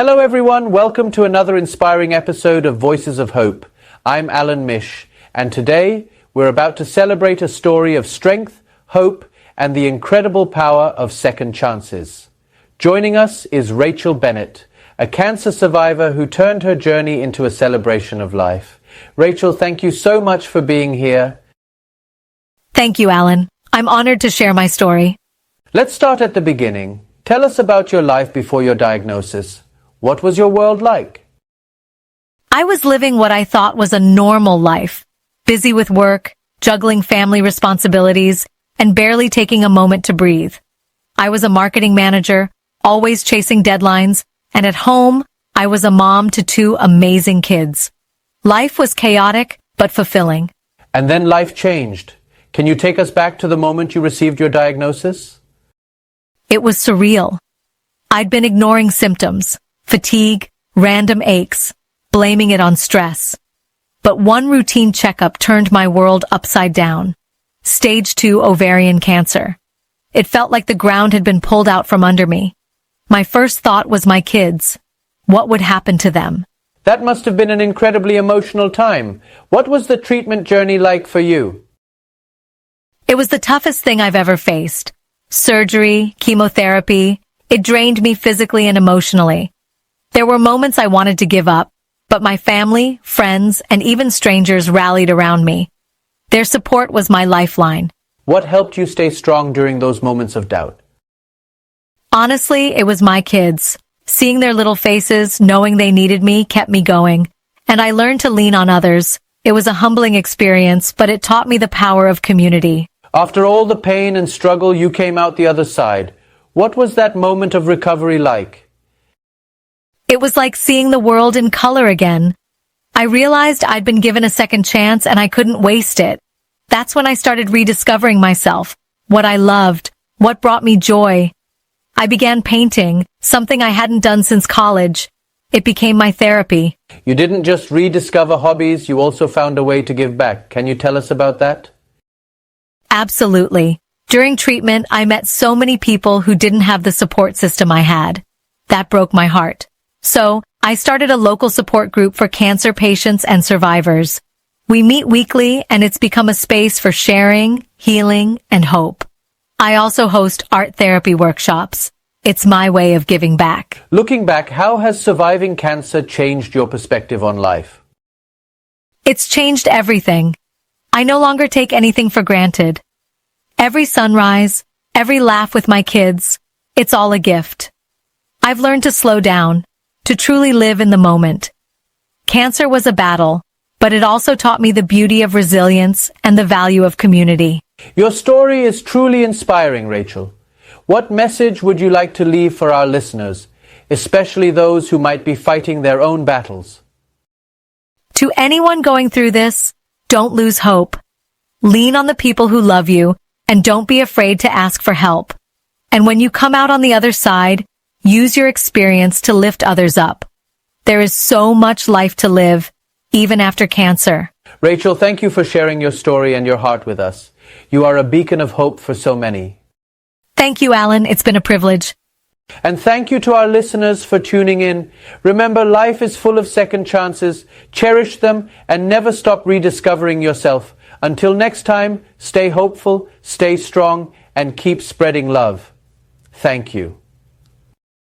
Hello everyone, welcome to another inspiring episode of Voices of Hope. I'm Mish, and today we're about to celebrate a story of strength, hope, and the incredible power of second chances. Joining us is Rachel Bannett, a cancer survivor who turned her journey into a celebration of life. Rachel, thank you so much for being here. Thank you, Alan. I'm honored to share my story. Let's start at the beginning. Tell us about your life before your diagnosis. What was your world like? I was living what I thought was a normal life, busy with work, juggling family responsibilities, and barely taking a moment to breathe. I was a marketing manager, always chasing deadlines, and at home, I was a mom to two amazing kids. Life was chaotic, but fulfilling. And then life changed. Can you take us back to the moment you received your diagnosis? It was surreal. I'd been ignoring symptoms, fatigue, random aches, blaming it on stress. But one routine checkup turned my world upside down. Stage 2 ovarian cancer. It felt like the ground had been pulled out from under me. My first thought was my kids. What would happen to them? That must have been an incredibly emotional time. What was the treatment journey like for you? It was the toughest thing I've ever faced. Surgery, chemotherapy, it drained me physically and emotionally. There were moments I wanted to give up, but my family, friends, and even strangers rallied around me. Their support was my lifeline. What helped you stay strong during those moments of doubt? Honestly, it was my kids. Seeing their little faces, knowing they needed me, kept me going. And I learned to lean on others. It was a humbling experience, but it taught me the power of community. After all the pain and struggle, you came out the other side. What was that moment of recovery like? It was like seeing the world in color again. I realized I'd been given a second chance and I couldn't waste it. That's when I started rediscovering myself, what I loved, what brought me joy. I began painting, something I hadn't done since college. It became my therapy. You didn't just rediscover hobbies, you also found a way to give back. Can you tell us about that? Absolutely. During treatment, I met so many people who didn't have the support system I had. That broke my heart. So, I started a local support group for cancer patients and survivors. We meet weekly, and it's become a space for sharing, healing, and hope. I also host art therapy workshops. It's my way of giving back. Looking back, how has surviving cancer changed your perspective on life? It's changed everything. I no longer take anything for granted. Every sunrise, every laugh with my kids, it's all a gift. I've learned to slow down, to truly live in the moment. Cancer was a battle, but it also taught me the beauty of resilience and the value of community. Your story is truly inspiring, Rachel. What message would you like to leave for our listeners, especially those who might be fighting their own battles? To anyone going through this, don't lose hope. Lean on the people who love you, and don't be afraid to ask for help. And when you come out on the other side, use your experience to lift others up. There is so much life to live, even after cancer. Rachel, thank you for sharing your story and your heart with us. You are a beacon of hope for so many. Thank you, Alan. It's been a privilege. And thank you to our listeners for tuning in. Remember, life is full of second chances. Cherish them and never stop rediscovering yourself. Until next time, stay hopeful, stay strong, and keep spreading love. Thank you.